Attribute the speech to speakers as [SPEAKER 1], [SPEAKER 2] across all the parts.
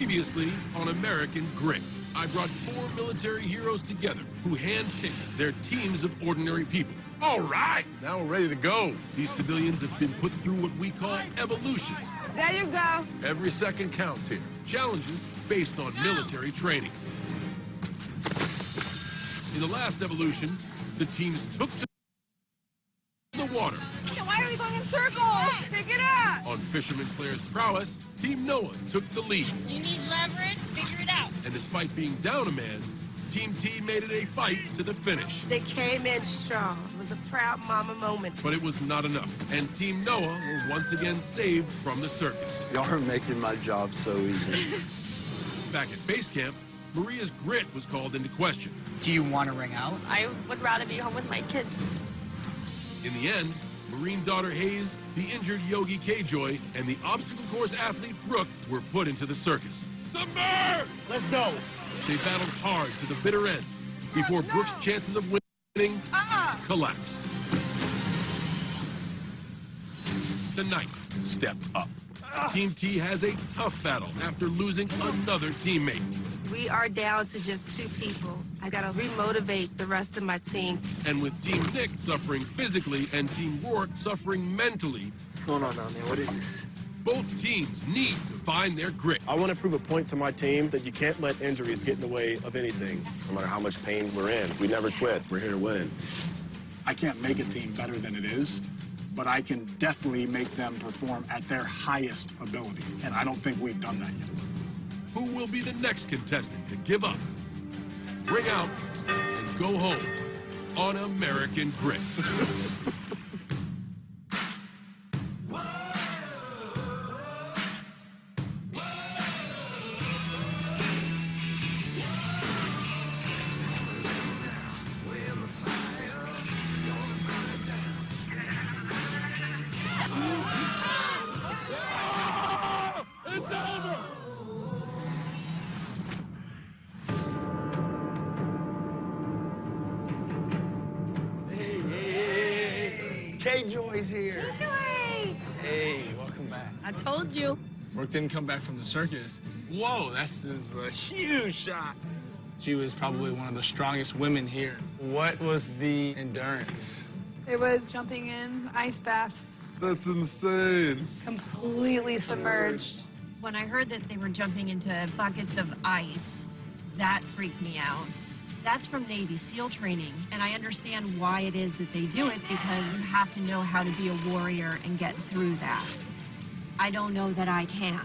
[SPEAKER 1] Previously on American Grit, I brought 4 military heroes together who handpicked their teams of ordinary people.
[SPEAKER 2] All right, now we're ready to go.
[SPEAKER 1] These civilians have been put through what we call evolutions.
[SPEAKER 3] There you go.
[SPEAKER 2] Every second counts here.
[SPEAKER 1] Challenges based on military training. In the last evolution, the teams took to the water.
[SPEAKER 3] Why are we going in circles? Pick it up.
[SPEAKER 1] On Fisherman Claire's prowess, Team Noah took the lead.
[SPEAKER 4] You need leverage? Figure it out.
[SPEAKER 1] And despite being down a man, Team T made it a fight to the finish.
[SPEAKER 3] They came in strong. It was a proud mama moment.
[SPEAKER 1] But it was not enough, and Team Noah were once again saved from the circus.
[SPEAKER 5] Y'all are making my job so easy.
[SPEAKER 1] Back at base camp, Maria's grit was called into question.
[SPEAKER 6] Do you want to ring out?
[SPEAKER 7] I would rather be home with my kids.
[SPEAKER 1] In the end, Marine daughter Hayes, the injured Yogi K-Joy, and the obstacle course athlete Brooke were put into the circus.
[SPEAKER 2] Submerge!
[SPEAKER 1] Let's go! They battled hard to the bitter end before Brooke's chances of winning collapsed. Tonight,
[SPEAKER 2] Step up.
[SPEAKER 1] Team T has a tough battle after losing another teammate.
[SPEAKER 3] We are down to just 2 people. I gotta remotivate the rest of my team.
[SPEAKER 1] And with Team Nick suffering physically and Team Rourke suffering mentally,
[SPEAKER 5] What's going on down there? What is this?
[SPEAKER 1] both teams need to find their grit.
[SPEAKER 8] I want to prove a point to my team that you can't let injuries get in the way of anything. No matter how much pain we're in, we never quit. We're here to win.
[SPEAKER 9] I can't make a team better than it is, but I can definitely make them perform at their highest ability, and I don't think we've done that yet.
[SPEAKER 1] Who will be the next contestant to give up, bring out, and go home on American Grit?
[SPEAKER 5] K-Joy's here.
[SPEAKER 4] Joy!
[SPEAKER 5] Hey, welcome back.
[SPEAKER 4] I told you.
[SPEAKER 6] Brooke didn't come back from the circus.
[SPEAKER 5] Whoa, that's a huge shot.
[SPEAKER 6] She was probably one of the strongest women here. What was the endurance?
[SPEAKER 10] It was jumping in ice baths,
[SPEAKER 2] That's insane.
[SPEAKER 10] completely submerged.
[SPEAKER 4] When I heard that they were jumping into buckets of ice, that freaked me out. That's from Navy SEAL training, and I understand why it is that they do it, because you have to know how to be a warrior and get through that. I don't know that I can.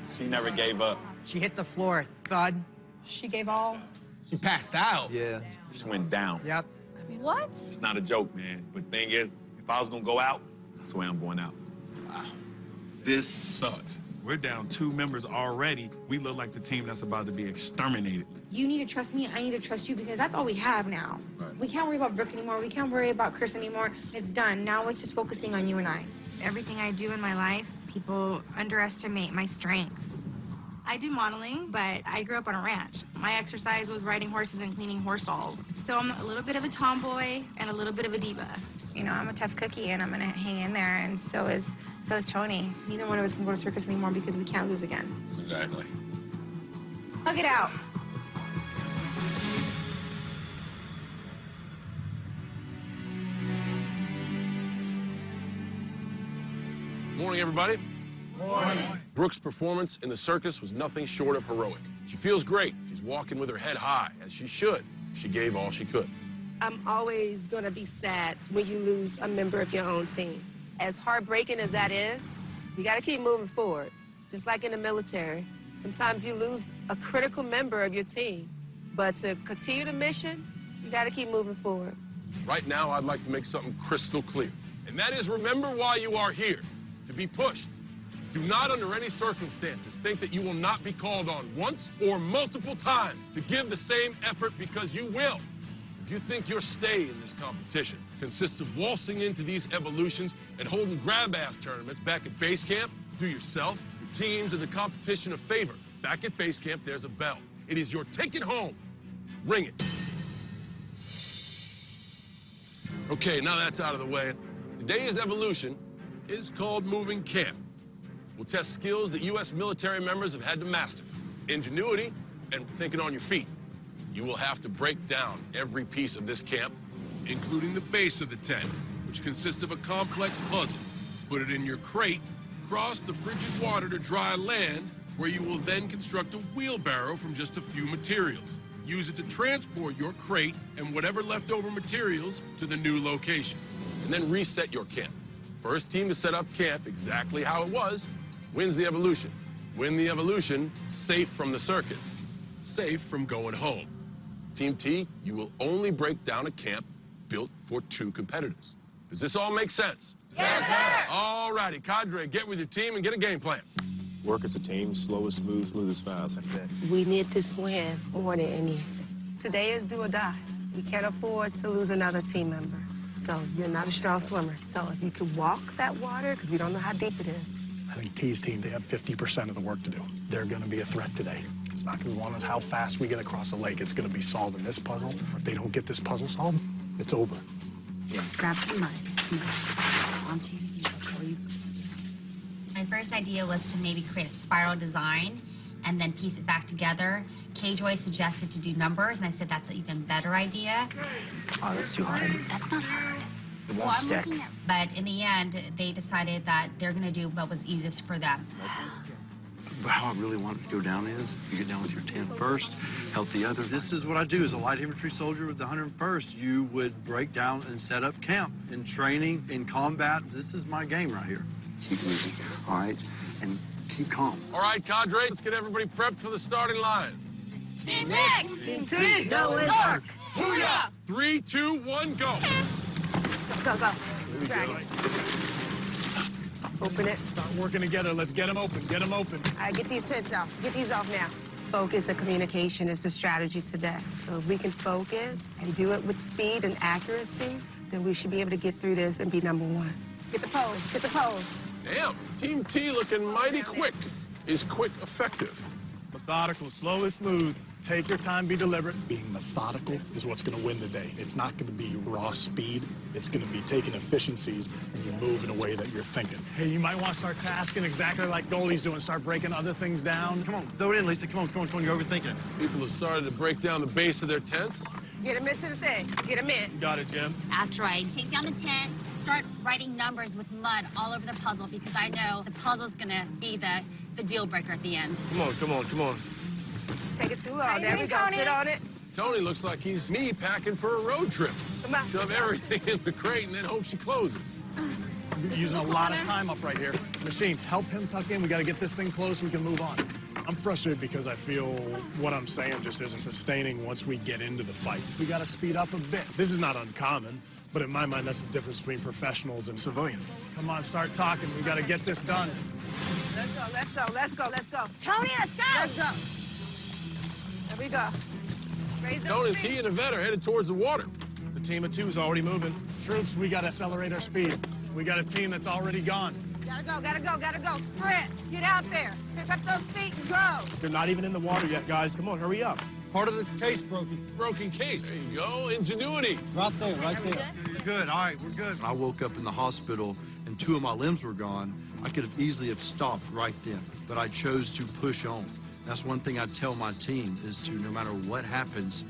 [SPEAKER 11] She never gave up.
[SPEAKER 6] She hit the floor, thud.
[SPEAKER 10] She gave all.
[SPEAKER 6] She passed out.
[SPEAKER 5] Yeah.
[SPEAKER 11] She went down.
[SPEAKER 6] Yep.
[SPEAKER 4] What?
[SPEAKER 11] It's not a joke, man. But the thing is, if I was gonna go out, that's the way I'm going out.
[SPEAKER 6] Wow.
[SPEAKER 12] This sucks. We're down 2 members already. We look like the team that's about to be exterminated.
[SPEAKER 7] You need to trust me, I need to trust you, because that's all we have now.
[SPEAKER 12] Right.
[SPEAKER 7] We can't worry about Brooke anymore. We can't worry about Chris anymore. It's done. Now it's just focusing on you and I. Everything I do in my life, people underestimate my strengths. I do modeling, but I grew up on a ranch. My exercise was riding horses and cleaning horse stalls. So I'm a little bit of a tomboy and a little bit of a diva. You know, I'm a tough cookie and I'm gonna hang in there, and so is Tony. Neither one of us can go to circus anymore because we can't lose again.
[SPEAKER 2] Exactly.
[SPEAKER 7] Hug it out.
[SPEAKER 8] Morning, everybody. Morning. Brooke's performance in the circus was nothing short of heroic. She feels great. She's walking with her head high, as she should. She gave all she could.
[SPEAKER 3] I'm always gonna be sad when you lose a member of your own team. As heartbreaking as that is, you gotta keep moving forward. Just like in the military, sometimes you lose a critical member of your team. But to continue the mission, you gotta keep moving forward.
[SPEAKER 8] Right now, I'd like to make something crystal clear. And that is, remember why you are here, to be pushed. Do not, under any circumstances, think that you will not be called on once or multiple times to give the same effort, because you will. If you think your stay in this competition consists of waltzing into these evolutions and holding grab-ass tournaments back at base camp, do yourself, your teams, and the competition a favor. Back at base camp, there's a bell. It is your ticket home. Ring it. Okay, now that's out of the way. Today's evolution is called moving camp. will test skills that U.S. military members have had to master. Ingenuity and thinking on your feet. You will have to break down every piece of this camp,
[SPEAKER 1] including the base of the tent, which consists of a complex puzzle. Put it in your crate, cross the frigid water to dry land, where you will then construct a wheelbarrow from just a few materials. Use it to transport your crate and whatever leftover materials to the new location.
[SPEAKER 8] And then reset your camp. First team to set up camp exactly how it was wins the evolution. Win the evolution, safe from the circus.
[SPEAKER 1] Safe from going home.
[SPEAKER 8] Team T, you will only break down a camp built for 2 competitors. Does this all make sense?
[SPEAKER 3] Yes, sir!
[SPEAKER 8] All righty, cadre, get with your team and get a game plan.
[SPEAKER 13] Work as a team, slow is smooth, smooth is fast.
[SPEAKER 3] We need to swim more than anything. Today is do or die. We can't afford to lose another team member. So you're not a strong swimmer. So if you could walk that water, because we don't know how deep it is.
[SPEAKER 9] I think T's team, they have 50% of the work to do. They're going to be a threat today. It's not going to be one of how fast we get across the lake. It's going to be solving this puzzle. If they don't get this puzzle solved, it's over.
[SPEAKER 4] Grab some mud. Onto you before you.
[SPEAKER 14] My first idea was to maybe create a spiral design and then piece it back together. K-Joy suggested to do numbers, and I said that's an even better idea.
[SPEAKER 5] Oh, that's too hard.
[SPEAKER 14] That's not hard.
[SPEAKER 5] It won't stick.
[SPEAKER 14] But in the end, they decided that they're going to do what was easiest for them.
[SPEAKER 5] But how I really want it to go down is you get down with your 10 first, help the other. This is what I do as a light infantry soldier with the 101st. You would break down and set up camp. In training, in combat, this is my game right here. Keep moving, all right? And keep calm.
[SPEAKER 8] All right, cadre, let's get everybody prepped for the starting line.
[SPEAKER 3] Team Nick! Team T! Go in work!
[SPEAKER 8] Booyah! 3, 2, 1, go!
[SPEAKER 3] Go, go. Drag it. Open it.
[SPEAKER 9] Start working together. Let's get them open. Get them open.
[SPEAKER 3] All right, get these tents off. Get these off now. Focus and communication is the strategy today. So if we can focus and do it with speed and accuracy, then we should be able to get through this and be #1. Get the pose. Get the pose.
[SPEAKER 8] Damn, Team T looking mighty quick. Is quick effective?
[SPEAKER 9] Methodical, slow and smooth. Take your time, be deliberate. Being methodical is what's going to win the day. It's not going to be raw speed. It's going to be taking efficiencies and you move in a way that you're thinking. Hey, you might want to start tasking exactly like goalies doing. Start breaking other things down.
[SPEAKER 5] Come on, throw it in, Lisa. Come on, come on, come on. You're overthinking it.
[SPEAKER 8] People have started to break down the base of their tents.
[SPEAKER 3] Get them into the thing. Get them in.
[SPEAKER 9] Got it, Jim.
[SPEAKER 14] After I take down the tent, start writing numbers with mud all over the puzzle because I know the puzzle's going to be the deal breaker at the end.
[SPEAKER 5] Come on, come on, come on.
[SPEAKER 3] Take it too long. There we go. Sit on it.
[SPEAKER 8] Tony looks like he's me packing for a road trip.
[SPEAKER 3] Come on.
[SPEAKER 8] Shove everything in the crate and then hope she closes.
[SPEAKER 9] You're using a lot of time up right here. Machine, help him tuck in. We got to get this thing closed so we can move on. I'm frustrated because I feel what I'm saying just isn't sustaining once we get into the fight. We got to speed up a bit. This is not uncommon, but in my mind, that's the difference between professionals and civilians. Come on, start talking. We got to get this done.
[SPEAKER 3] Let's go, let's go, let's go, let's go.
[SPEAKER 7] Tony, let's go.
[SPEAKER 3] Let's go. There we go. Raise those
[SPEAKER 8] Tony,
[SPEAKER 3] feet.
[SPEAKER 8] T, and Yvette are headed towards the water.
[SPEAKER 9] The team of 2 is already moving. Troops, we got to accelerate our speed. We got a team that's already gone.
[SPEAKER 3] Gotta go, gotta go, gotta go. Sprint. Get out there. Pick up those feet and go.
[SPEAKER 13] They're not even in the water yet, guys. Come on, hurry up.
[SPEAKER 5] Part of the case broken.
[SPEAKER 8] Broken case. There you go. Ingenuity.
[SPEAKER 5] Right there, right there. We're good. All right, we're good. I woke up in the hospital and 2 of my limbs were gone. I could have easily have stopped right then, but I chose to push on. That's one thing I tell my team is to, no matter what happens,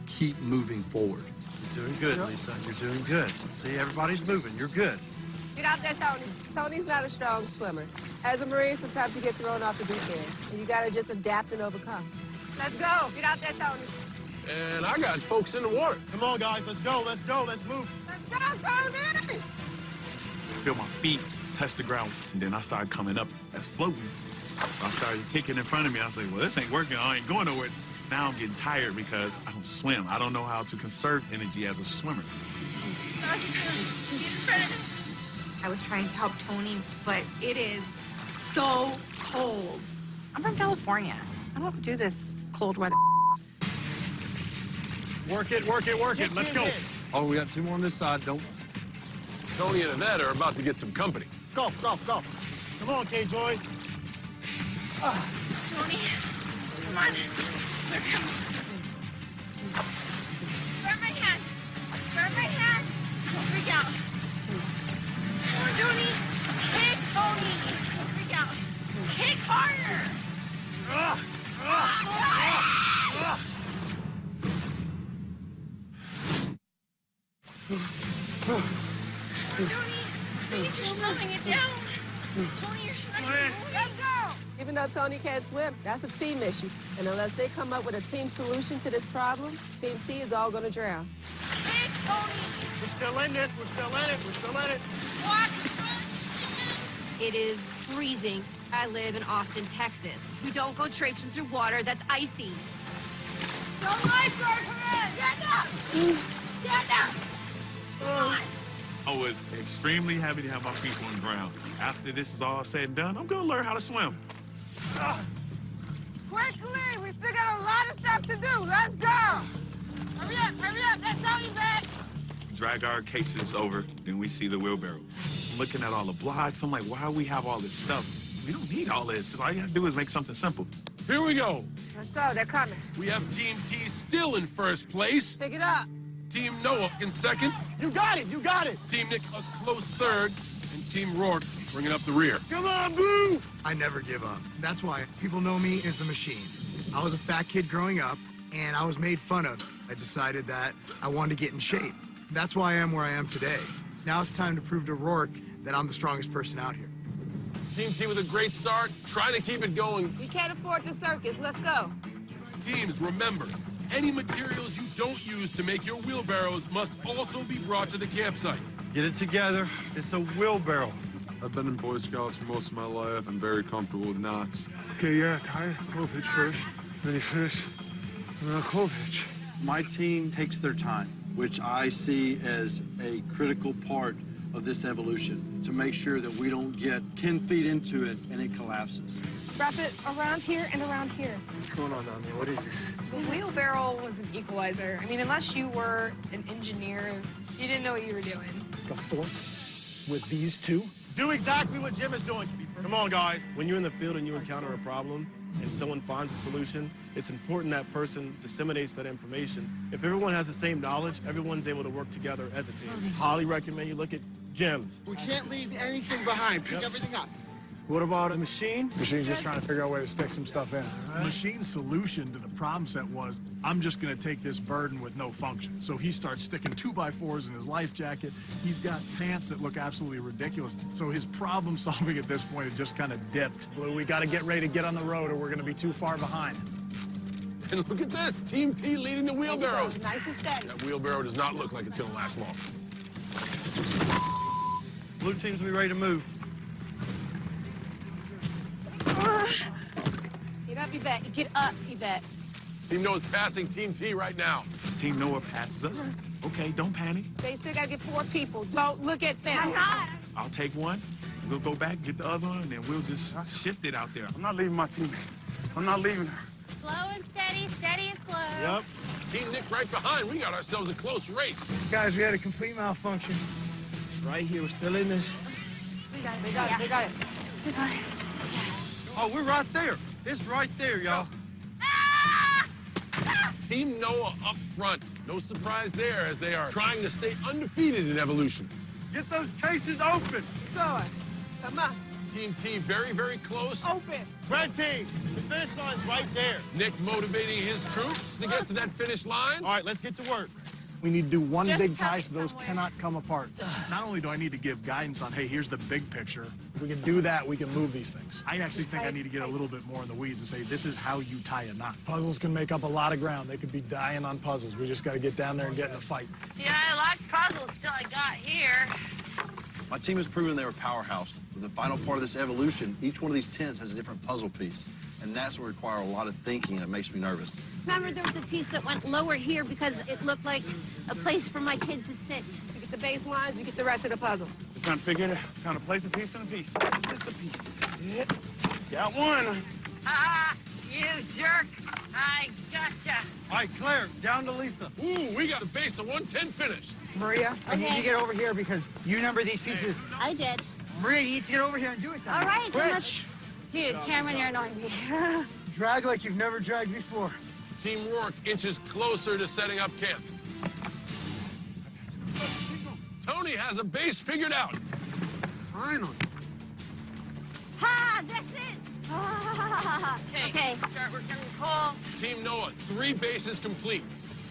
[SPEAKER 5] keep moving forward. You're doing good, Lisa. You're doing good. See, everybody's moving. You're good.
[SPEAKER 3] Get out there, Tony. Tony's not a strong swimmer. As a Marine, sometimes you get thrown off the deep end, and you gotta just adapt and overcome. Let's go. Get out there, Tony.
[SPEAKER 8] And I got folks in the water.
[SPEAKER 5] Come on, guys. Let's go. Let's go. Let's move.
[SPEAKER 3] Let's go, Tony.
[SPEAKER 12] Just feel my feet touch the ground. And then I started coming up as floating. I started kicking in front of me. I was like, well, this ain't working. I ain't going nowhere. Now I'm getting tired because I don't swim. I don't know how to conserve energy as a swimmer.
[SPEAKER 7] I was trying to help Tony, but it is so cold. I'm from California. I don't do this cold weather.
[SPEAKER 9] Work it, work it, work it. Let's go.
[SPEAKER 5] Oh, we got 2 more on this side. Don't.
[SPEAKER 8] Tony and Yvette are about to get some company.
[SPEAKER 5] Go, go, go. Come on, K-Joy.
[SPEAKER 7] Tony, come on. Grab my hand. Grab my hand. Don't freak out. Come on, Tony. Hey, Tony. Don't freak out. Tony, you're slowing it down. Tony, you're slowing it down. Let's go.
[SPEAKER 3] Even though Tony can't swim, that's a team issue. And unless they come up with a team solution to this problem, Team T is all gonna drown.
[SPEAKER 7] Hey, Tony.
[SPEAKER 13] We're still in this. We're still in it. We're still in it.
[SPEAKER 7] What?
[SPEAKER 4] It is freezing. I live in Austin, Texas. We don't go traipsing through water that's icy.
[SPEAKER 7] The lifeguard, come in. Stand up. Stand up. Come on.
[SPEAKER 12] I was extremely happy to have my feet on the ground. After this is all said and done, I'm gonna learn how to swim.
[SPEAKER 7] Quickly, we still got a lot of stuff to do. Let's go. Hurry up, that's all you back.
[SPEAKER 12] Drag our cases over, then we see the wheelbarrow. I'm looking at all the blocks, I'm like, why do we have all this stuff? We don't need all this. All you gotta do is make something simple.
[SPEAKER 1] Here we go.
[SPEAKER 3] Let's go, they're coming.
[SPEAKER 1] We have Team T still in first place.
[SPEAKER 3] Pick it up.
[SPEAKER 1] Team Noah in second.
[SPEAKER 13] You got it. You got it.
[SPEAKER 1] Team Nick a close third. And Team Rourke bringing up the rear.
[SPEAKER 13] Come on, Blue.
[SPEAKER 15] I never give up. That's why people know me as the Machine. I was a fat kid growing up, and I was made fun of. I decided that I wanted to get in shape. That's why I am where I am today. Now it's time to prove to Rourke that I'm the strongest person out here.
[SPEAKER 8] Team T with a great start, trying to keep it going.
[SPEAKER 3] We can't afford the circus. Let's go.
[SPEAKER 1] Teams, remember, any materials you don't use to make your wheelbarrows must also be brought to the campsite.
[SPEAKER 5] Get it together. It's a wheelbarrow.
[SPEAKER 2] I've been in Boy Scouts for most of my life. I'm very comfortable with knots.
[SPEAKER 13] Okay, yeah, tie clove hitch first, then he fish, and then a clove hitch.
[SPEAKER 5] My team takes their time, which I see as a critical part of this evolution, to make sure that we don't get 10 feet into it and it collapses.
[SPEAKER 10] Wrap it around here and around here.
[SPEAKER 13] What's going on down there? What is this?
[SPEAKER 10] The wheelbarrow was an equalizer. I mean, unless you were an engineer, you didn't know what you were doing.
[SPEAKER 9] The fork with these two.
[SPEAKER 13] Do exactly what Jim is doing. Come on, guys. When you're in the field and you encounter a problem and someone finds a solution, it's important that person disseminates that information. If everyone has the same knowledge, everyone's able to work together as a team. Highly recommend you look at Jim's.
[SPEAKER 15] We can't leave anything behind. Pick everything up.
[SPEAKER 9] What about a machine? Machine's just trying to figure out a way to stick some stuff in. The machine's solution to the problem set was, I'm just gonna take this burden with no function. So he starts sticking 2x4s in his life jacket. He's got pants that look absolutely ridiculous. So his problem solving at this point had just kind of dipped. Blue, we gotta get ready to get on the road or we're gonna be too far behind.
[SPEAKER 8] And look at this, Team T leading the wheelbarrow.
[SPEAKER 3] Nice and steady.
[SPEAKER 8] That wheelbarrow does not look like it's gonna last long.
[SPEAKER 5] Blue teams will be ready to move.
[SPEAKER 3] Get up, Yvette. Get up, Yvette.
[SPEAKER 8] Team Noah's passing Team T right now.
[SPEAKER 12] Team Noah passes us. Okay, don't panic.
[SPEAKER 3] They still gotta get 4 people. Don't look at them.
[SPEAKER 12] I'll take one. We'll go back, get the other one, and then we'll just shift it out there.
[SPEAKER 13] I'm not leaving my team. I'm not leaving her.
[SPEAKER 14] Slow and steady, steady and slow.
[SPEAKER 13] Yep.
[SPEAKER 8] Team Nick right behind. We got ourselves a close race.
[SPEAKER 13] Guys, we had a complete malfunction. Right here, we're still in this.
[SPEAKER 3] We got it. We got it. We got it.
[SPEAKER 10] We got it.
[SPEAKER 5] Oh, we're right there. It's right there, y'all.
[SPEAKER 8] Team Noah up front. No surprise there as they are trying to stay undefeated in evolutions.
[SPEAKER 13] Get those cases open.
[SPEAKER 3] Going. Come on.
[SPEAKER 8] Team T very, very close.
[SPEAKER 3] Open.
[SPEAKER 13] Red team, the finish line's right there.
[SPEAKER 8] Nick motivating his troops to get to that finish line.
[SPEAKER 13] All right, let's get to work.
[SPEAKER 9] We need to do one big tie so those cannot come apart. Not only do I need to give guidance on, hey, here's the big picture. If we can do that, we can move these things. I actually think I need to get a little bit more in the weeds and say, this is how you tie a knot. Puzzles can make up a lot of ground. They could be dying on puzzles. We just got to get down there and get in a fight.
[SPEAKER 7] Yeah, I like puzzles till I got here.
[SPEAKER 5] My team has proven they were a powerhouse. For the final part of this evolution, each one of these tents has a different puzzle piece, and that's what requires a lot of thinking, and it makes me nervous.
[SPEAKER 16] Remember, there was a piece that went lower here because it looked like a place for my kid to sit.
[SPEAKER 3] You get the base lines, you get the rest of the puzzle.
[SPEAKER 13] We're trying to figure it out. Trying to place a piece in a piece. Just a piece. Yeah. Got one.
[SPEAKER 7] Ah, you jerk. I gotcha.
[SPEAKER 5] All right, Claire, down to Lisa.
[SPEAKER 8] Ooh, we got a base of 110 finished.
[SPEAKER 17] Maria, I need you to get over here because you number these pieces.
[SPEAKER 16] I did.
[SPEAKER 17] Maria, you need to get over here and do it then.
[SPEAKER 16] All right,
[SPEAKER 17] Quick.
[SPEAKER 16] then let's... Dude, Cameron, you're annoying me.
[SPEAKER 17] Drag like you've never dragged before.
[SPEAKER 8] Team Rourke inches closer to setting up camp. Tony has a base figured out.
[SPEAKER 15] Finally.
[SPEAKER 16] Ha! That's it! Ah. Okay.
[SPEAKER 7] Start working calls.
[SPEAKER 8] Team Noah, 3 bases complete.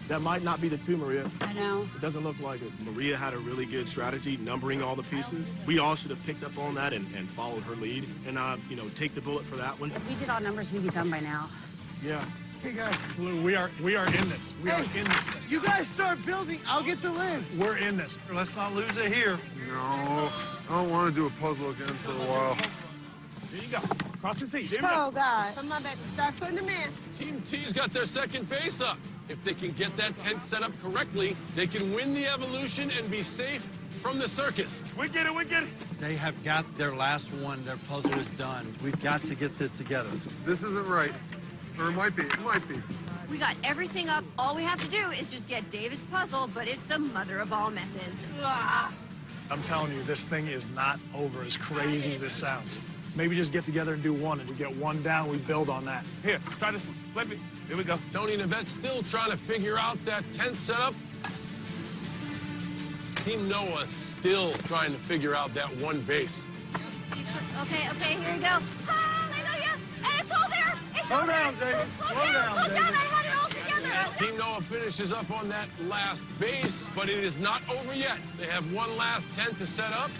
[SPEAKER 13] That might not be the two, Maria.
[SPEAKER 16] I know.
[SPEAKER 13] It doesn't look like it. Maria had a really good strategy, numbering all the pieces. We all should have picked up on that and followed her lead. And, you know, take the bullet for that one.
[SPEAKER 16] If we did all numbers, we'd be done by now.
[SPEAKER 13] Yeah.
[SPEAKER 9] Hey, guys. Lou, we are in this. We are in this thing.
[SPEAKER 17] You guys start building. I'll get the limbs.
[SPEAKER 9] We're in this.
[SPEAKER 17] Let's not lose it here.
[SPEAKER 2] No, I don't want to do a puzzle again for a while.
[SPEAKER 11] There you go. Cross the seat. There
[SPEAKER 3] Oh, God. Come on, baby. Start putting them in.
[SPEAKER 8] Team T's got their second base up. If they can get that tent set up correctly, they can win the evolution and be safe from the circus.
[SPEAKER 11] We get it, we get it.
[SPEAKER 5] They have got their last one. Their puzzle is done. We've got to get this together.
[SPEAKER 2] This isn't right. Or it might be. It might be.
[SPEAKER 4] We got everything up. All we have to do is just get David's puzzle, but it's the mother of all messes.
[SPEAKER 9] I'm telling you, this thing is not over, as crazy as it sounds. Maybe just get together and do one, and we get one down, we build on that.
[SPEAKER 11] Here, try this one. Flip it. Here we go.
[SPEAKER 8] Tony and Yvette's still trying to figure out that tent setup. Team Noah's still trying to figure out that one base.
[SPEAKER 16] Okay, here we go. Hallelujah! And it's all there! It's all there!
[SPEAKER 17] David.
[SPEAKER 16] Slow down! I had it all together!
[SPEAKER 8] Team Noah finishes up on that last base, but it is not over yet. They have one last tent to set up,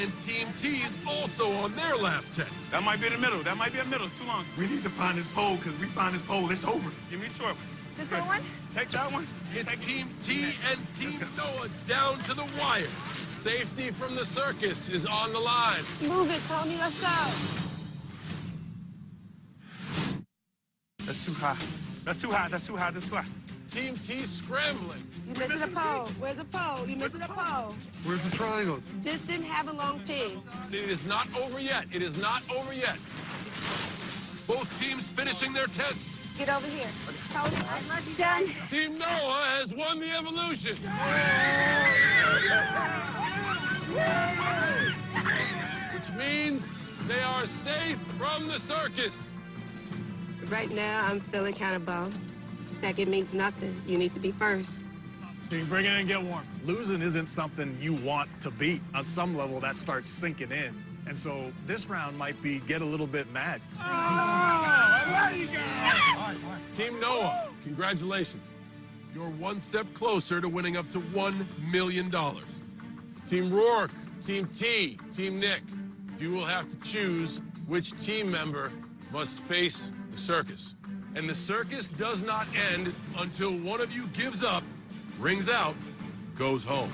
[SPEAKER 8] and Team T's also on their last tent.
[SPEAKER 11] That might be in the middle. That might be in the middle. It's too long.
[SPEAKER 12] We need to find this pole, because we find this pole, it's over.
[SPEAKER 11] Give me a short one.
[SPEAKER 16] This little one?
[SPEAKER 11] Take that one.
[SPEAKER 8] It's Team T and Team Noah down to the wire. Safety from the circus is on the line.
[SPEAKER 3] Move it, Tony. Let's go.
[SPEAKER 11] That's too high. That's too high. That's too high. That's too high.
[SPEAKER 8] Team T scrambling.
[SPEAKER 3] You're missing a pole. Where's the pole? You're missing a pole.
[SPEAKER 2] Where's the triangle?
[SPEAKER 3] Just didn't have a long pin.
[SPEAKER 8] It is not over yet. It is not over yet. Both teams finishing their tents.
[SPEAKER 3] Get over here. Tony, I love you. Done.
[SPEAKER 8] Team Noah has won the evolution. Which means they are safe from the circus.
[SPEAKER 3] Right now, I'm feeling kind of bummed. Second means nothing. You need to be first.
[SPEAKER 9] You can bring it in and get warm. Losing isn't something you want to beat. On some level, that starts sinking in. And so this round might be get a little bit mad.
[SPEAKER 11] Oh, I love you guys.
[SPEAKER 8] All right. Team Noah, congratulations. You're one step closer to winning up to $1 million. Team Rourke, Team T, Team Nick, you will have to choose which team member must face the circus. And the circus does not end until one of you gives up, rings out, goes home.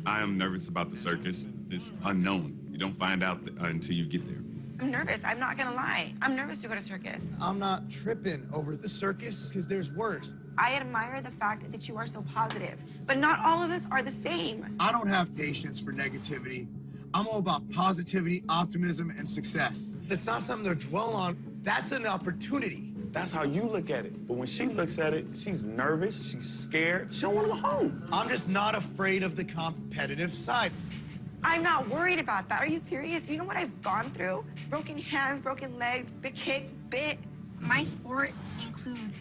[SPEAKER 12] I am nervous about the circus. This unknown. You don't find out until you get there.
[SPEAKER 7] I'm nervous. I'm not gonna lie. I'm nervous to go to circus.
[SPEAKER 15] I'm not tripping over the circus because there's worse.
[SPEAKER 7] I admire the fact that you are so positive, but not all of us are the same.
[SPEAKER 15] I don't have patience for negativity. I'm all about positivity, optimism, and success. It's not something to dwell on. That's an opportunity.
[SPEAKER 11] That's how you look at it. But when she looks at it, she's nervous, she's scared. She don't want to go home.
[SPEAKER 15] I'm just not afraid of the competitive side.
[SPEAKER 7] I'm not worried about that. Are you serious? You know what I've gone through? Broken hands, broken legs, bit kicked, bit.
[SPEAKER 18] My sport includes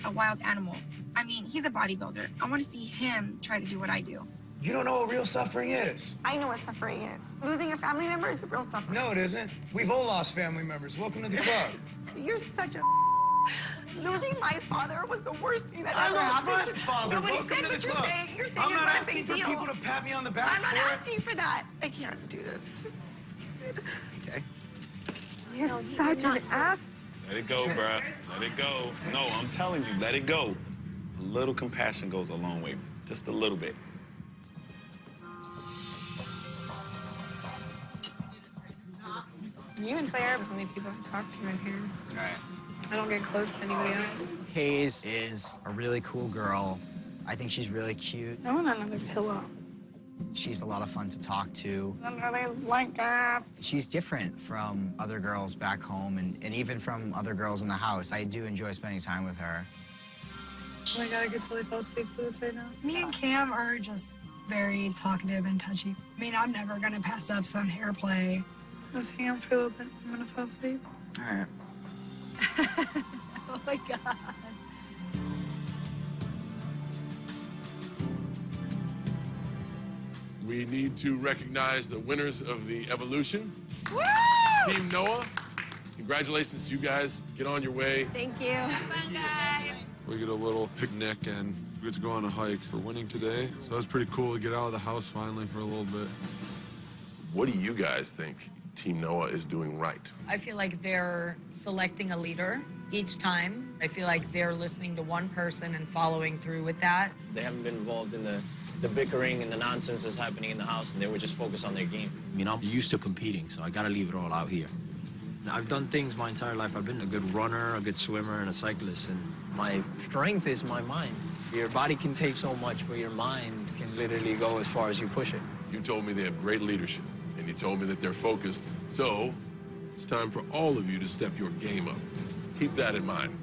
[SPEAKER 18] a wild animal. I mean, he's a bodybuilder. I want to see him try to do what I do.
[SPEAKER 15] You don't know what real suffering is.
[SPEAKER 7] I know what suffering is. Losing a family member is real suffering.
[SPEAKER 15] No, it isn't. We've all lost family members. Welcome to the club.
[SPEAKER 7] You're such a losing my father was the worst thing that
[SPEAKER 15] I
[SPEAKER 7] ever
[SPEAKER 15] lost
[SPEAKER 7] happened.
[SPEAKER 15] my father.
[SPEAKER 7] Nobody
[SPEAKER 15] Welcome
[SPEAKER 7] said
[SPEAKER 15] to
[SPEAKER 7] what
[SPEAKER 15] the
[SPEAKER 7] you're
[SPEAKER 15] club.
[SPEAKER 7] saying. You're saying
[SPEAKER 15] I'm
[SPEAKER 7] it's
[SPEAKER 15] not
[SPEAKER 7] not a
[SPEAKER 15] asking
[SPEAKER 7] big
[SPEAKER 15] for
[SPEAKER 7] deal.
[SPEAKER 15] people to pat me on the back
[SPEAKER 7] I'm not
[SPEAKER 15] for it.
[SPEAKER 7] asking for that. I can't do this. It's stupid.
[SPEAKER 15] Okay.
[SPEAKER 7] You're such an ass.
[SPEAKER 11] Let it go, bruh. Let it go. No, I'm telling you, let it go. A little compassion goes a long way. Just a little bit.
[SPEAKER 10] You and Claire are the only people I talk to in here.
[SPEAKER 15] All right.
[SPEAKER 10] I don't get close to anybody else.
[SPEAKER 17] Hayes is a really cool girl. I think she's really cute.
[SPEAKER 10] I want another pillow.
[SPEAKER 17] She's a lot of fun to talk to.
[SPEAKER 10] Another blanket.
[SPEAKER 17] She's different from other girls back home and even from other girls in the house. I do enjoy spending time with her.
[SPEAKER 10] Oh my God, I could totally fall asleep to this right now.
[SPEAKER 18] Me and Cam are just very talkative and touchy. I mean, I'm never gonna pass up some hair play.
[SPEAKER 10] Just hang out for a little bit. I'm gonna fall asleep.
[SPEAKER 17] All right.
[SPEAKER 4] Oh my God.
[SPEAKER 1] We need to recognize the winners of the evolution.
[SPEAKER 10] Woo!
[SPEAKER 8] Team Noah, congratulations, you guys. Get on your way.
[SPEAKER 16] Thank you.
[SPEAKER 7] Bye, guys.
[SPEAKER 2] We get a little picnic and we get to go on a hike for winning today. So that was pretty cool to get out of the house finally for a little bit.
[SPEAKER 8] What do you guys think Team Noah is doing right?
[SPEAKER 19] I feel like they're selecting a leader each time. I feel like they're listening to one person and following through with that.
[SPEAKER 20] They haven't been involved in the bickering and the nonsense that's happening in the house, and they were just focused on their game.
[SPEAKER 21] I mean, I'm used to competing, so I gotta leave it all out here. I've done things my entire life. I've been a good runner, a good swimmer, and a cyclist, and
[SPEAKER 22] my strength is my mind. Your body can take so much, but your mind can literally go as far as you push it.
[SPEAKER 8] You told me they have great leadership, and you told me that they're focused. So it's time for all of you to step your game up. Keep that in mind.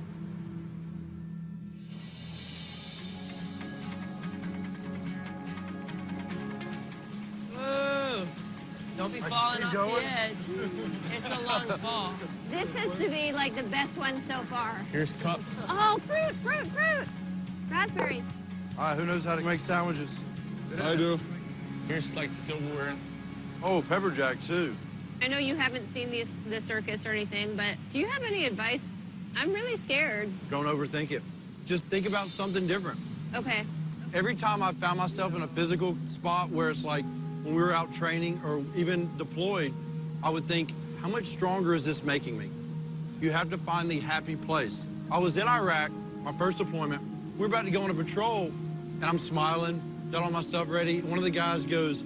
[SPEAKER 23] Don't be falling off the edge. It's a long fall.
[SPEAKER 16] This has to be like the best one so far.
[SPEAKER 9] Here's cups.
[SPEAKER 16] Oh, fruit, fruit, fruit. Raspberries.
[SPEAKER 5] All right, who knows how to make sandwiches?
[SPEAKER 2] I do.
[SPEAKER 6] Here's like silverware.
[SPEAKER 5] Oh, pepper jack, too.
[SPEAKER 16] I know you haven't seen the circus or anything, but do you have any advice? I'm really scared.
[SPEAKER 5] Don't overthink it. Just think about something different.
[SPEAKER 16] Okay.
[SPEAKER 5] Every time I found myself in a physical spot where it's like when we were out training or even deployed, I would think, how much stronger is this making me? You have to find the happy place. I was in Iraq, my first deployment. We're about to go on a patrol, and I'm smiling, got all my stuff ready. One of the guys goes,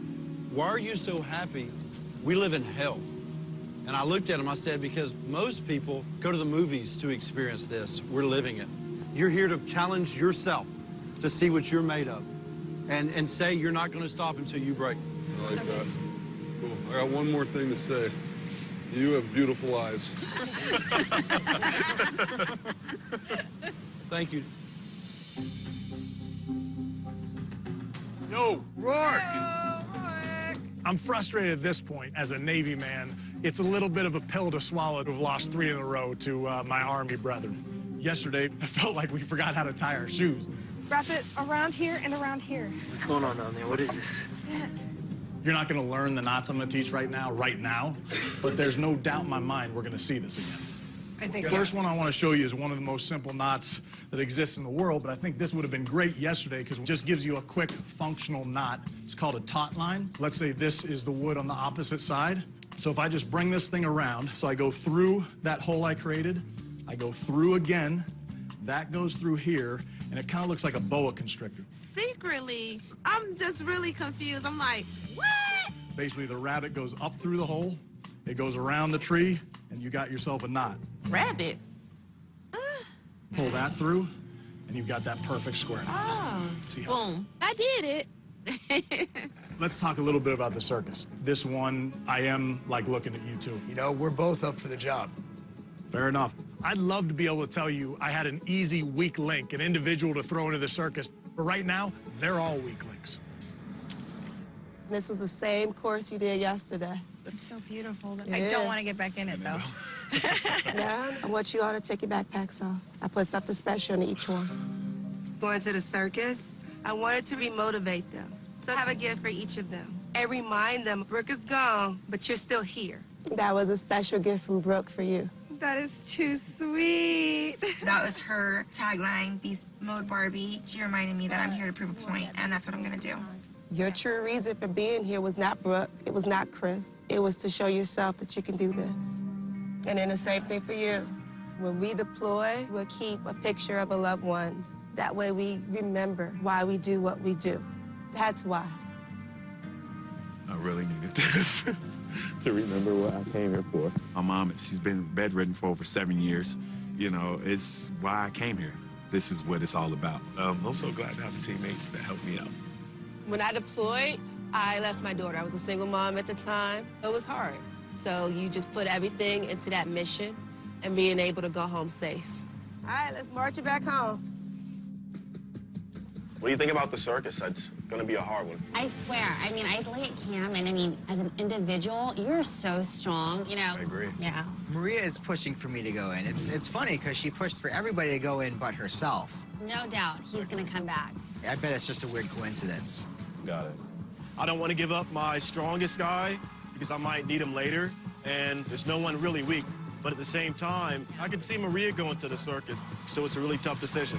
[SPEAKER 5] "Why are you so happy? We live in hell." And I looked at him, I said, because most people go to the movies to experience this. We're living it. You're here to challenge yourself to see what you're made of and say you're not going to stop until you break.
[SPEAKER 2] I like that. Cool. I got one more thing to say. You have beautiful eyes.
[SPEAKER 5] Thank you.
[SPEAKER 9] Yo, Rourke! I'm frustrated at this point as a Navy man. It's a little bit of a pill to swallow to have lost 3 in a row to my Army brethren. Yesterday, I felt like we forgot how to tie our shoes.
[SPEAKER 18] Wrap it around here and around here.
[SPEAKER 21] what's going on down there? What is this?
[SPEAKER 9] You're not going to learn the knots I'm going to teach right now, but there's no doubt in my mind we're going to see this again.
[SPEAKER 10] I think
[SPEAKER 9] The first one I want to show you is one of the most simple knots that exists in the world, but I think this would have been great yesterday because it just gives you a quick functional knot. It's called a taut line. Let's say this is the wood on the opposite side. So if I just bring this thing around, so I go through that hole I created, I go through again, that goes through here, and it kind of looks like a boa constrictor.
[SPEAKER 3] Secretly, I'm just really confused. I'm like, what?
[SPEAKER 9] Basically, the rabbit goes up through the hole, it goes around the tree, and you got yourself a knot.
[SPEAKER 3] Rabbit.
[SPEAKER 9] Pull that through, and you've got that perfect square knot.
[SPEAKER 3] Oh,
[SPEAKER 9] See how-
[SPEAKER 3] boom. I did it.
[SPEAKER 9] Let's talk a little bit about the circus. This one, I am like looking at you two.
[SPEAKER 15] You know, we're both up for the job.
[SPEAKER 9] Fair enough. I'd love to be able to tell you I had an easy weak link, an individual to throw into the circus, but right now, they're all weak links.
[SPEAKER 3] This was the same course you did yesterday.
[SPEAKER 7] It's so beautiful.
[SPEAKER 3] Yeah.
[SPEAKER 7] I don't want to get back in it, though.
[SPEAKER 3] Now, I want you all to take your backpacks off. I put something special in each one. Going to the circus, I wanted to remotivate them. So I have a gift for each of them. And remind them, Brooke is gone, but you're still here. That was a special gift from Brooke for you.
[SPEAKER 7] That is too sweet. That was her tagline, Beast Mode Barbie. She reminded me that I'm here to prove a point, and that's what I'm going to do.
[SPEAKER 3] Your true reason for being here was not Brooke. It was not Chris. It was to show yourself that you can do this. And then the same thing for you. When we deploy, we'll keep a picture of a loved one. That way we remember why we do what we do. That's why.
[SPEAKER 12] I really needed this to remember what I came here for. My mom, she's been bedridden for over 7 years. You know, it's why I came here. This is what it's all about. I'm so glad to have a teammate that helped me out.
[SPEAKER 3] When I deployed, I left my daughter. I was a single mom at the time. It was hard. So you just put everything into that mission and being able to go home safe. All right, let's march it back home.
[SPEAKER 20] What do you think about the circus? It's going to be a hard one.
[SPEAKER 14] I swear, I mean, I look at Cam, and I mean, as an individual, you're so strong, you know?
[SPEAKER 17] I agree.
[SPEAKER 14] Yeah.
[SPEAKER 17] Maria is pushing for me to go in. It's funny because she pushed for everybody to go in but herself.
[SPEAKER 14] No doubt he's gonna come back.
[SPEAKER 17] I bet it's just a weird coincidence.
[SPEAKER 20] Got it.
[SPEAKER 13] I don't want to give up my strongest guy because I might need him later. and there's no one really weak. But at the same time, I could see Maria going to the circus, so it's a really tough decision.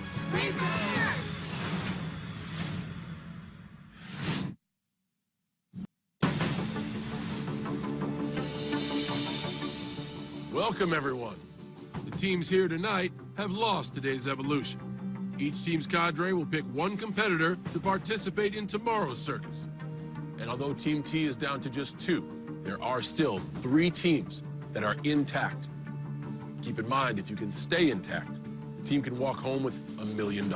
[SPEAKER 8] Welcome, everyone. The teams here tonight have lost today's evolution. Each team's cadre will pick one competitor to participate in tomorrow's circus. And although Team T is down to just 2, there are still 3 teams that are intact. Keep in mind, if you can stay intact, the team can walk home with $1 million.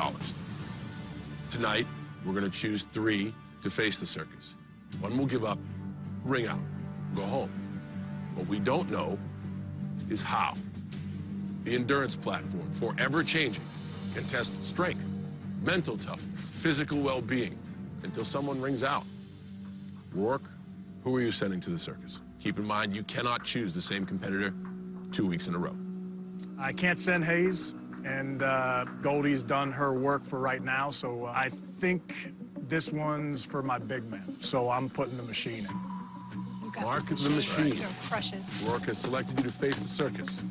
[SPEAKER 8] Tonight, we're going to choose 3 to face the circus. 1 will give up, ring out, go home. What we don't know is how. The endurance platform, forever changing, can test strength, mental toughness, physical well-being, until someone rings out. Rourke, who are you sending to the circus? Keep in mind, you cannot choose the same competitor 2 weeks in a row.
[SPEAKER 9] I can't send Hayes, and Goldie's done her work for right now, so I think this one's for my big man, so I'm putting the machine in.
[SPEAKER 8] Mark the machine.
[SPEAKER 10] Crush it.
[SPEAKER 8] Rourke has selected you to face the circus.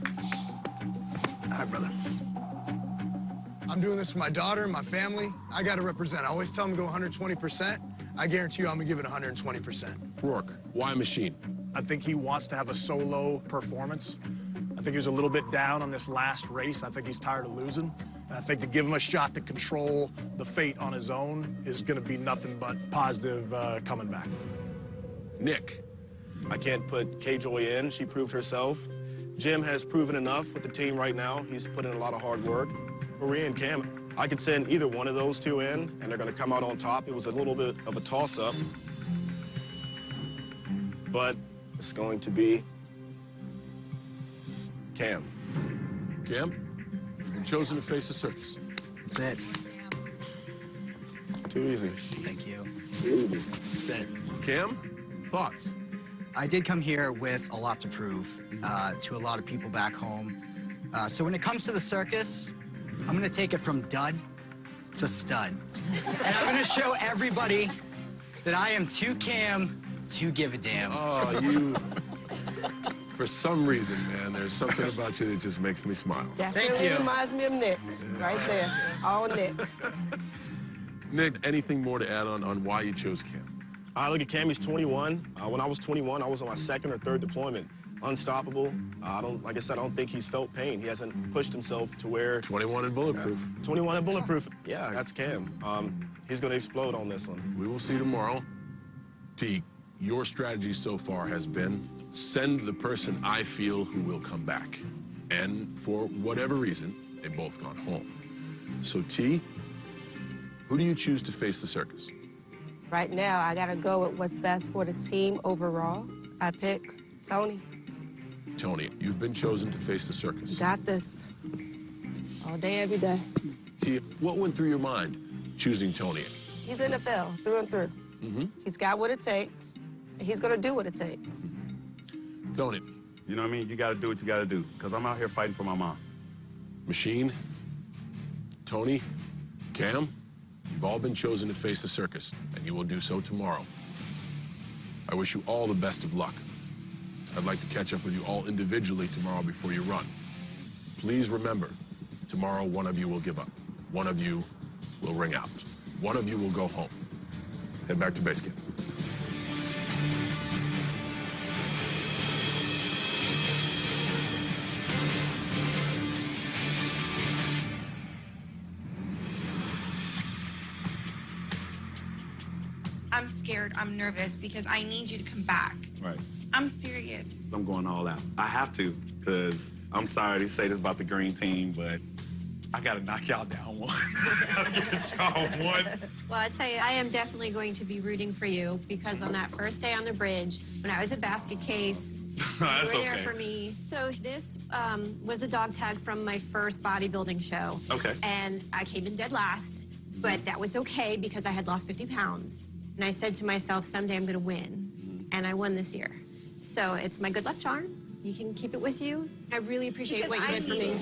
[SPEAKER 9] All right, brother.
[SPEAKER 15] I'm doing this for my daughter and my family. I got to represent. I always tell them to go 120%. I guarantee you I'm going to give it 120%.
[SPEAKER 8] Rourke, why machine?
[SPEAKER 9] I think he wants to have a solo performance. I think he was a little bit down on this last race. I think he's tired of losing. And I think to give him a shot to control the fate on his own is going to be nothing but positive coming back.
[SPEAKER 8] Nick.
[SPEAKER 13] I can't put K-Joy in. She proved herself. Jim has proven enough with the team right now. He's put in a lot of hard work. Maria and Cam, I could send either one of those 2 in, and they're going to come out on top. It was a little bit of a toss-up. But it's going to be Cam.
[SPEAKER 8] Cam, you're chosen to face the circus.
[SPEAKER 17] That's it.
[SPEAKER 13] Too easy.
[SPEAKER 17] Thank you.
[SPEAKER 13] That's it.
[SPEAKER 8] Cam, thoughts?
[SPEAKER 17] I did come here with a lot to prove to a lot of people back home. So when it comes to the circus, I'm gonna take it from dud to stud. And I'm gonna show everybody that I am too Cam to give a damn.
[SPEAKER 8] Oh, you... For some reason, man, there's something about you that just makes me smile.
[SPEAKER 3] Definitely reminds me of Nick, right there. All Nick.
[SPEAKER 8] Nick, anything more to add on why you chose Cam?
[SPEAKER 13] Look at Cam, he's 21. When I was 21, I was on my 2nd or 3rd deployment. Unstoppable. Like I said, I don't think he's felt pain. He hasn't pushed himself to where...
[SPEAKER 8] 21 and bulletproof.
[SPEAKER 13] 21 and bulletproof. Yeah, that's Cam. He's going to explode on this one.
[SPEAKER 8] We will see tomorrow. T, your strategy so far has been send the person I feel who will come back. And for whatever reason, they've both gone home. So T, who do you choose to face the circus?
[SPEAKER 3] Right now, I got to go with what's best for the team overall. I pick Tony.
[SPEAKER 8] Tony, you've been chosen to face the circus.
[SPEAKER 3] Got this. All day, every day.
[SPEAKER 8] T, what went through your mind choosing Tony?
[SPEAKER 3] He's NFL through and through. He's got what it takes, and he's going to do what it takes.
[SPEAKER 8] Tony.
[SPEAKER 1] You know what I mean? You got to do what you got to do, because I'm out here fighting for my mom.
[SPEAKER 8] Machine, Tony, Cam, you've all been chosen to face the circus, and you will do so tomorrow. I wish you all the best of luck. I'd like to catch up with you all individually tomorrow before you run. Please remember, tomorrow one of you will give up. One of you will ring out. One of you will go home. Head back to base camp.
[SPEAKER 18] I'm scared. I'm nervous because I need you to come back.
[SPEAKER 1] Right.
[SPEAKER 18] I'm serious.
[SPEAKER 1] I'm going all out. I have to, because I'm sorry to say this about the green team, but I got to knock y'all down one. I got to get y'all one.
[SPEAKER 4] Well, I tell you, I am definitely going to be rooting for you because on that first day on the bridge, when I was at Basket Case, you were there for me. So this was the dog tag from my first bodybuilding show.
[SPEAKER 1] Okay.
[SPEAKER 4] And I came in dead last, but that was okay because I had lost 50 pounds. And I said to myself, someday I'm going to win. And I won this year. So it's my good luck charm. You can keep it with you. I really appreciate what you did for me.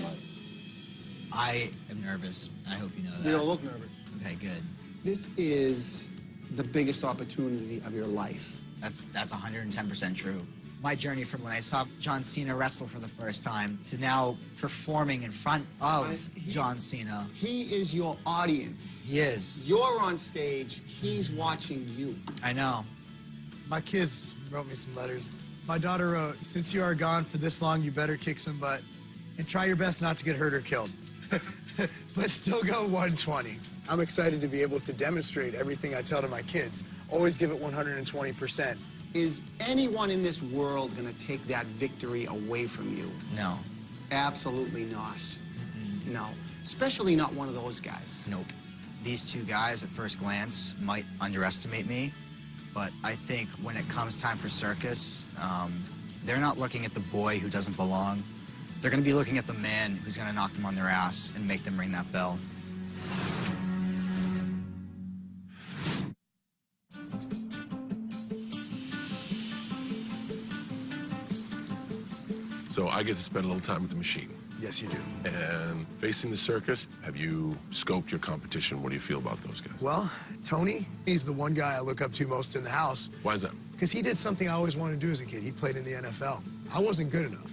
[SPEAKER 17] I am nervous. I hope you know that.
[SPEAKER 11] You don't look nervous.
[SPEAKER 17] Okay, good.
[SPEAKER 11] This is the biggest opportunity of your life.
[SPEAKER 17] That's 110% true. My journey from when I saw John Cena wrestle for the first time to now performing in front of John Cena.
[SPEAKER 11] He is your audience.
[SPEAKER 17] He is.
[SPEAKER 11] You're on stage. He's watching you.
[SPEAKER 17] I know.
[SPEAKER 15] My kids wrote me some letters. My daughter wrote, "Since you are gone for this long, you better kick some butt and try your best not to get hurt or killed. But still go 120. I'm excited to be able to demonstrate everything I tell to my kids. Always give it 120%.
[SPEAKER 11] Is anyone in this world going to take that victory away from you?
[SPEAKER 17] No.
[SPEAKER 11] Absolutely not. No. Especially not one of those guys.
[SPEAKER 17] Nope. These two guys, at first glance, might underestimate me, but I think when it comes time for circus, they're not looking at the boy who doesn't belong. They're going to be looking at the man who's going to knock them on their ass and make them ring that bell.
[SPEAKER 8] So I get to spend a little time with the machine.
[SPEAKER 15] Yes, you do.
[SPEAKER 8] And facing the circus, have you scoped your competition? What do you feel about those guys?
[SPEAKER 15] Well, Tony, he's the one guy I look up to most in the house.
[SPEAKER 8] Why is that?
[SPEAKER 15] Because he did something I always wanted to do as a kid. He played in the NFL. I wasn't good enough.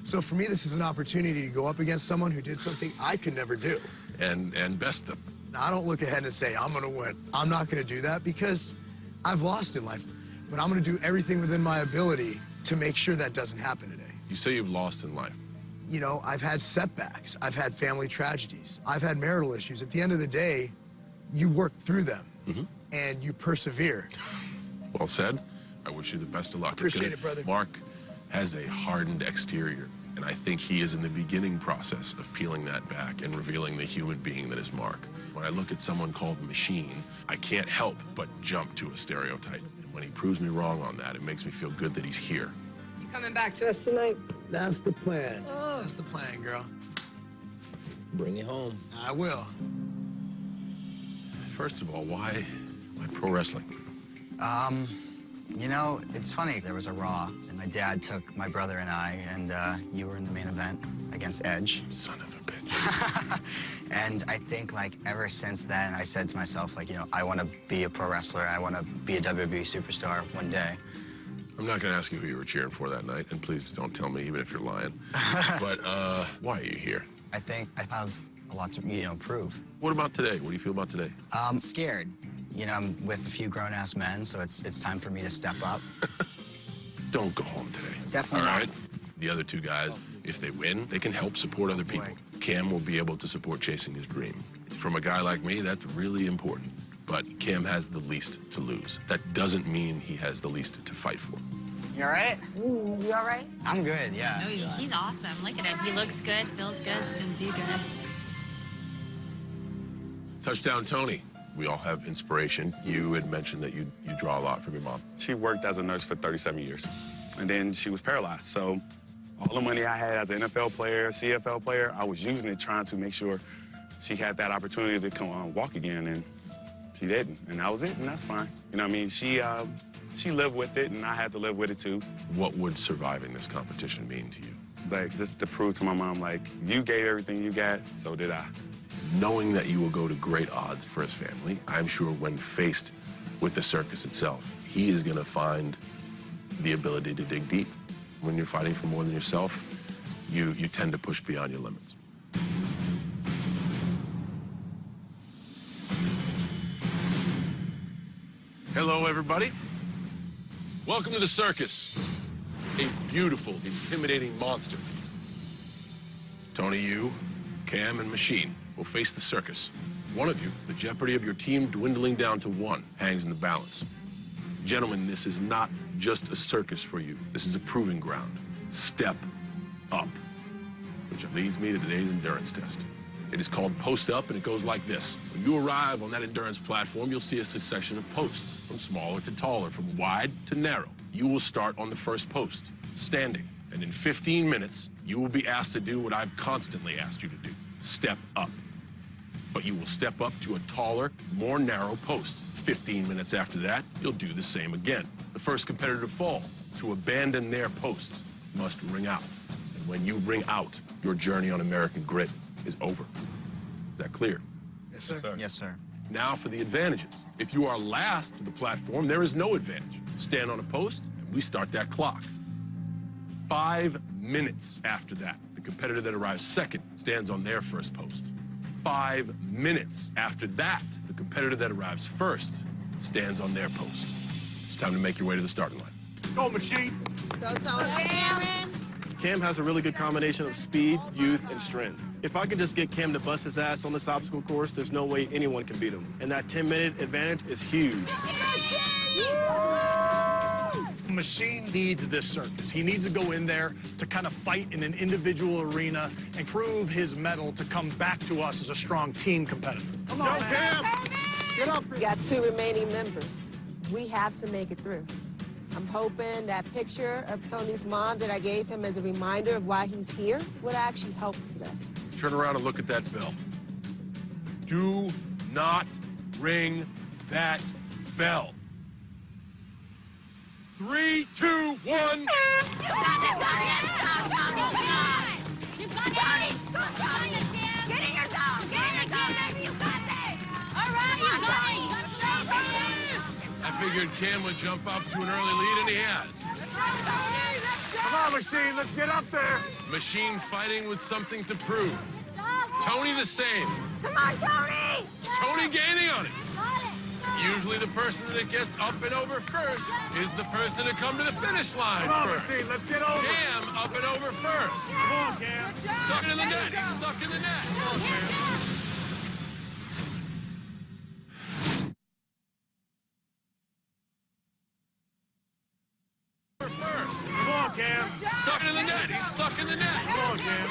[SPEAKER 15] So for me, this is an opportunity to go up against someone who did something I could never do.
[SPEAKER 8] And best them.
[SPEAKER 15] Now, I don't look ahead and say, I'm going to win. I'm not going to do that because I've lost in life. But I'm going to do everything within my ability to make sure that doesn't happen today.
[SPEAKER 8] You say you've lost in life.
[SPEAKER 15] You know, I've had setbacks. I've had family tragedies. I've had marital issues. At the end of the day, you work through them and you persevere.
[SPEAKER 8] Well said. I wish you the best of luck.
[SPEAKER 15] Appreciate it, brother.
[SPEAKER 8] Mark has a hardened exterior, and I think he is in the beginning process of peeling that back and revealing the human being that is Mark. When I look at someone called the Machine, I can't help but jump to a stereotype. And when he proves me wrong on that, it makes me feel good that he's here.
[SPEAKER 10] You coming back to us tonight?
[SPEAKER 15] That's the plan. Oh. That's the plan, girl.
[SPEAKER 21] Bring you home.
[SPEAKER 15] I will.
[SPEAKER 8] First of all, why pro wrestling?
[SPEAKER 17] You know, it's funny. There was a Raw, and my dad took my brother and I, and you were in the main event against Edge.
[SPEAKER 8] Son of a bitch.
[SPEAKER 17] And I think, like, ever since then, I said to myself, like, you know, I want to be a pro wrestler. I want to be a WWE superstar one day.
[SPEAKER 8] I'm not going to ask you who you were cheering for that night, and please don't tell me, even if you're lying. But why are you here?
[SPEAKER 17] I think I have a lot to, you know, prove.
[SPEAKER 8] What about today? What do you feel about today?
[SPEAKER 17] I'm scared. You know, I'm with a few grown-ass men, so it's time for me to step up.
[SPEAKER 8] Don't go home today.
[SPEAKER 17] Definitely
[SPEAKER 8] All
[SPEAKER 17] not.
[SPEAKER 8] right? The other two guys, if they win, they can help support other people. Cam will be able to support chasing his dream. From a guy like me, that's really important. But Cam has the least to lose. That doesn't mean he has the least to fight for.
[SPEAKER 17] You all right?
[SPEAKER 3] You all right?
[SPEAKER 17] I'm good, yeah.
[SPEAKER 14] No, he's awesome. Look at him. He looks good, feels good, he's gonna do good.
[SPEAKER 8] Touchdown, Tony. We all have inspiration. You had mentioned that you draw a lot from your mom.
[SPEAKER 1] She worked as a nurse for 37 years, and then she was paralyzed. So all the money I had as an NFL player, CFL player, I was using it trying to make sure she had that opportunity to come on walk again, and she didn't, and that was it, and that's fine. You know what I mean? She lived with it, and I had to live with it, too.
[SPEAKER 8] What would surviving this competition mean to you?
[SPEAKER 1] Like, just to prove to my mom, like, you gave everything you got, so did I.
[SPEAKER 8] Knowing that you will go to great odds for his family, I'm sure when faced with the circus itself, he is going to find the ability to dig deep. When you're fighting for more than yourself, you tend to push beyond your limits. Hello, everybody. Welcome to the circus. A beautiful, intimidating monster. Tony, you, Cam, and Machine will face the circus. One of you, the jeopardy of your team dwindling down to one, hangs in the balance. Gentlemen, this is not just a circus for you. This is a proving ground. Step up. Which leads me to today's endurance test. It is called Post Up, and it goes like this. When you arrive on that endurance platform, you'll see a succession of posts, from smaller to taller, from wide to narrow. You will start on the first post, standing. And in 15 minutes, you will be asked to do what I've constantly asked you to do. Step up. But you will step up to a taller, more narrow post. 15 minutes after that, you'll do the same again. The first competitor to fall, to abandon their post, must ring out. And when you ring out, your journey on American Grit is over. Is that clear?
[SPEAKER 17] Yes, sir. Yes, sir.
[SPEAKER 8] Now for the advantages. If you are last to the platform, there is no advantage. Stand on a post, and we start that clock. 5 minutes after that, the competitor that arrives second stands on their first post. 5 minutes after that, the competitor that arrives first stands on their post. It's time to make your way to the starting line.
[SPEAKER 9] Go, Machine.
[SPEAKER 3] Go, Tony.
[SPEAKER 13] Cam has a really good combination of speed, youth, and strength. If I can just get Cam to bust his ass on this obstacle course, there's no way anyone can beat him. And that 10-minute advantage is huge.
[SPEAKER 9] Machine needs this circus. He needs to go in there to kind of fight in an individual arena and prove his mettle to come back to us as a strong team competitor.
[SPEAKER 3] Come on, Cam. Get up. We got 2 remaining members. We have to make it through. I'm hoping that picture of Tony's mom that I gave him as a reminder of why he's here would actually help today.
[SPEAKER 8] Turn around and look at that bell. Do not ring that bell. 3, 2, 1.
[SPEAKER 16] You got this, Tony! You got it! Tony! Go, Tony! Get in your zone! Get in your zone, baby! You got this! All right, you got it!
[SPEAKER 8] I figured Cam would jump up to an early lead, and he has.
[SPEAKER 9] Come on, Machine, let's get up there.
[SPEAKER 8] Machine fighting with something to prove. Tony the same.
[SPEAKER 16] Come on, Tony!
[SPEAKER 8] Tony gaining on it. Usually the person that gets up and over first is the person to come to the finish line
[SPEAKER 9] Come on,
[SPEAKER 8] first.
[SPEAKER 9] Machine, let's get over.
[SPEAKER 8] Cam up and over first.
[SPEAKER 9] Come on, Cam.
[SPEAKER 8] Stuck in the net. He's stuck in the net.
[SPEAKER 9] Come on, Cam. Come on, Cam.
[SPEAKER 8] Stuck in the net. He's stuck in the net.
[SPEAKER 9] Come on, Cam.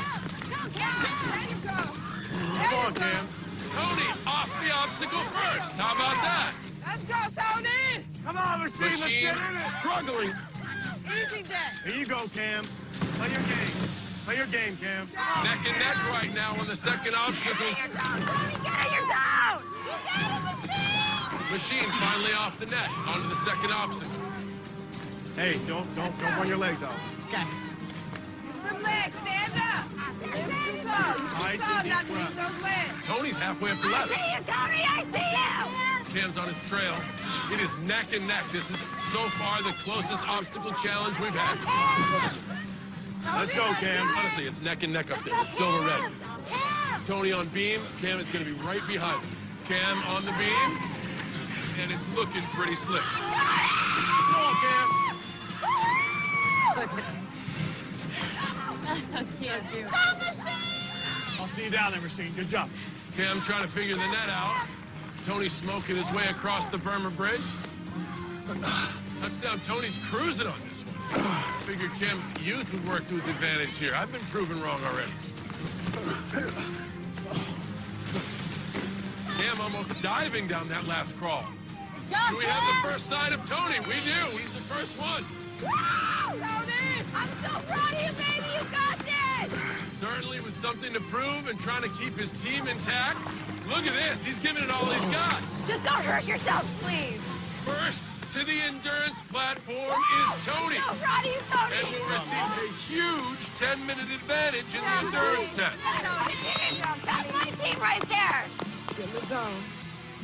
[SPEAKER 8] Come on, Cam. Tony off the obstacle first. How about that?
[SPEAKER 3] Let's go, Tony!
[SPEAKER 9] Come on, Machine, let's get in it.
[SPEAKER 8] Struggling.
[SPEAKER 3] Easy, Jack.
[SPEAKER 9] Here you go, Cam. Play your game. Play your game, Cam.
[SPEAKER 8] Neck and neck right now on the second obstacle.
[SPEAKER 16] Get in your zone! You got it,
[SPEAKER 8] Machine finally off the net onto the second obstacle.
[SPEAKER 9] Hey, don't run your legs out.
[SPEAKER 3] Use them legs. Stand up. They're too tall. You're too tall not to use those legs.
[SPEAKER 8] Tony's halfway up the ladder.
[SPEAKER 16] I see you, Tony! I see you!
[SPEAKER 8] Cam's on his trail. It is neck and neck. This is so far the closest obstacle challenge we've had.
[SPEAKER 9] Let's go, Cam.
[SPEAKER 8] Honestly, it's neck and neck up there. It's silver red. Tony on beam. Cam is going to be right behind him. Cam on the beam. And it's looking pretty slick.
[SPEAKER 9] Come on, Cam.
[SPEAKER 16] That's so cute.
[SPEAKER 9] I'll see you down there, Machine. Good job.
[SPEAKER 8] Cam trying to figure the net out. Tony smoking his way across the Burma Bridge. Touchdown. Tony's cruising on this one. Figured Cam's youth would work to his advantage here. I've been proven wrong already. Cam almost diving down that last crawl.
[SPEAKER 16] Good job,
[SPEAKER 8] Do we have the first sign of Tony? We do. He's the first one.
[SPEAKER 16] Tony! I'm so proud of you, baby! You got this!
[SPEAKER 8] Certainly with something to prove and trying to keep his team intact. Look at this. He's giving it all he's got.
[SPEAKER 16] Just don't hurt yourself, please!
[SPEAKER 8] First to the endurance platform is Tony.
[SPEAKER 16] I'm so proud of you, Tony!
[SPEAKER 8] And will receive a huge 10-minute advantage in the endurance test.
[SPEAKER 16] That's my team right there!
[SPEAKER 3] Get in the zone.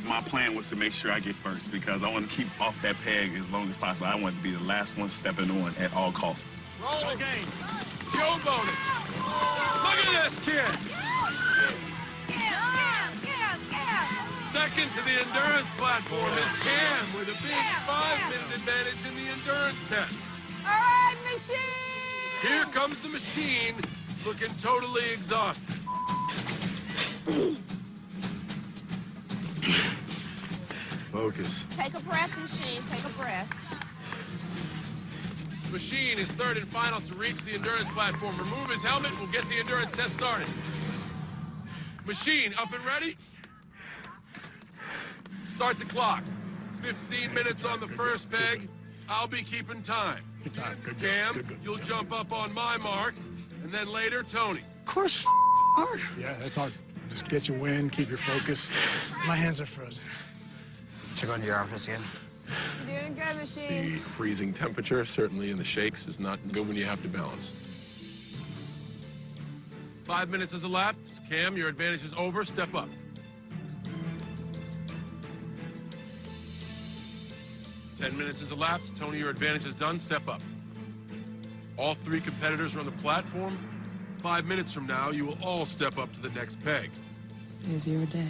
[SPEAKER 1] My plan was to make sure I get first because I want to keep off that peg as long as possible. I want to be the last one stepping on at all costs.
[SPEAKER 9] Roll the game.
[SPEAKER 8] Showboat it. Look at this kid. Second to the endurance platform is Cam with a big 5-minute advantage in the endurance test.
[SPEAKER 3] All right, Machine!
[SPEAKER 8] Here comes the Machine, looking totally exhausted.
[SPEAKER 2] Focus.
[SPEAKER 3] Take a breath, Machine. Take a breath.
[SPEAKER 8] Machine is third and final to reach the endurance platform. Remove his helmet. We'll get the endurance test started. Machine, up and ready? Start the clock. 15 minutes on the first peg. I'll be keeping time.
[SPEAKER 9] Good time. Good.
[SPEAKER 8] Cam,
[SPEAKER 9] Good.
[SPEAKER 8] you'll jump up on my mark, and then later, Tony.
[SPEAKER 9] Of course, hard. Yeah, that's hard. Just get your wind, keep your focus. My hands are frozen.
[SPEAKER 17] Check on your armpits again.
[SPEAKER 3] You're doing good, Machine.
[SPEAKER 8] The freezing temperature, certainly in the shakes, is not good when you have to balance. 5 minutes has elapsed. Cam, your advantage is over. Step up. 10 minutes has elapsed. Tony, your advantage is done. Step up. All 3 competitors are on the platform. 5 minutes from now, you will all step up to the next peg.
[SPEAKER 19] Today's your day.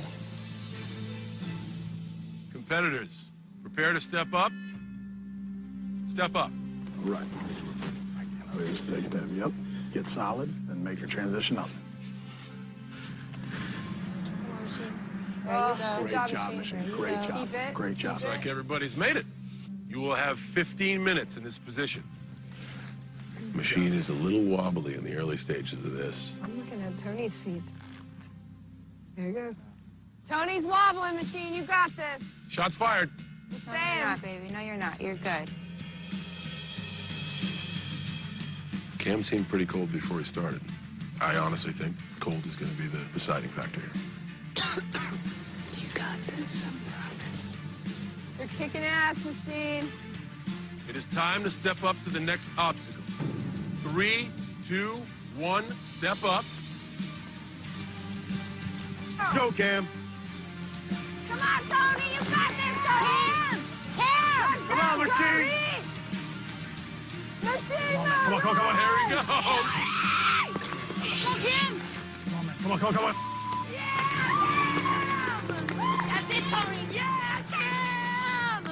[SPEAKER 8] Competitors, prepare to step up. Step up.
[SPEAKER 9] All right. Just take it down. Yep. Get solid and make your transition up. Great job, Machine. Great job. Great job.
[SPEAKER 8] Looks like everybody's made it. You will have 15 minutes in this position. Machine is a little wobbly in the early stages of this.
[SPEAKER 10] I'm looking at Tony's feet. There he goes. Tony's wobbling, Machine. You got this.
[SPEAKER 8] Shots fired.
[SPEAKER 10] Just
[SPEAKER 7] No, you're not, baby. No, you're not. You're good.
[SPEAKER 8] Cam seemed pretty cold before he started. I honestly think cold is going to be the deciding factor here.
[SPEAKER 19] You got this, I promise.
[SPEAKER 10] You're kicking ass, Machine.
[SPEAKER 8] It is time to step up to the next obstacle. 3, 2, 1, step up.
[SPEAKER 9] Let's go, Cam.
[SPEAKER 16] Come on, Tony, you got this, Tony! Cam!
[SPEAKER 9] Come on, Machine!
[SPEAKER 10] Machine,
[SPEAKER 9] Come on, come on.
[SPEAKER 8] Here we go.
[SPEAKER 16] Go, Cam!
[SPEAKER 9] Come on, come on.
[SPEAKER 16] That's it, Tony. Yeah, Cam!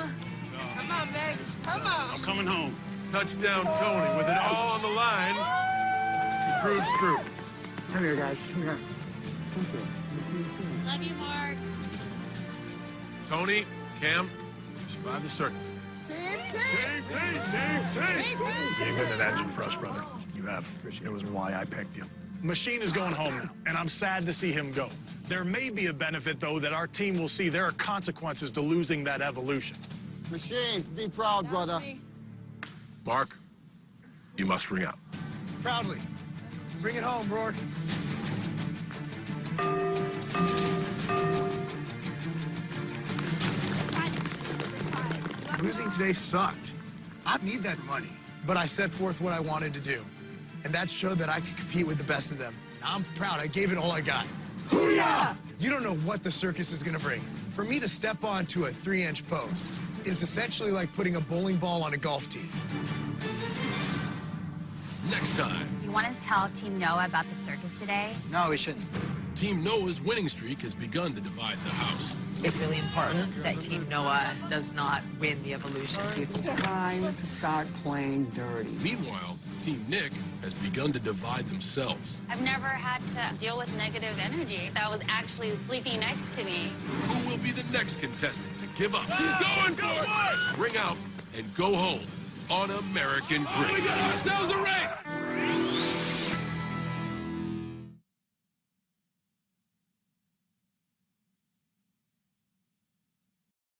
[SPEAKER 11] Come on, babe. Come on.
[SPEAKER 1] I'm coming home.
[SPEAKER 8] Touchdown, Tony. With it all on the line, he proves true.
[SPEAKER 15] Come here, guys. Come here. Closer.
[SPEAKER 14] Love you, Mark.
[SPEAKER 8] Tony, Cam, you survived the circus.
[SPEAKER 9] You've been an engine for us, brother. You have. It was why I picked you. Machine is going home now, and I'm sad to see him go. There may be a benefit, though, that our team will see there are consequences to losing that evolution.
[SPEAKER 11] Machine, be proud, brother.
[SPEAKER 8] Mark, you must ring out.
[SPEAKER 15] Proudly. Bring it home, Rourke. Losing today sucked. I need that money, but I set forth what I wanted to do, and that showed that I could compete with the best of them. I'm proud. I gave it all I got. Hoo-yah! You don't know what the circus is gonna bring. For me to step onto a 3-inch post is essentially like putting a bowling ball on a golf tee.
[SPEAKER 8] Next time.
[SPEAKER 14] You want to tell Team Noah about the circus today?
[SPEAKER 17] No, we shouldn't.
[SPEAKER 8] Team Noah's winning streak has begun to divide the house.
[SPEAKER 19] It's really important that Team Noah does not win the evolution.
[SPEAKER 11] It's time to start playing dirty.
[SPEAKER 8] Meanwhile, Team Nick has begun to divide themselves.
[SPEAKER 14] I've never had to deal with negative energy that was actually sleeping next to me.
[SPEAKER 8] Who will be the next contestant to give up? She's going for it! Ring out and go home on American Grid. We got ourselves a race!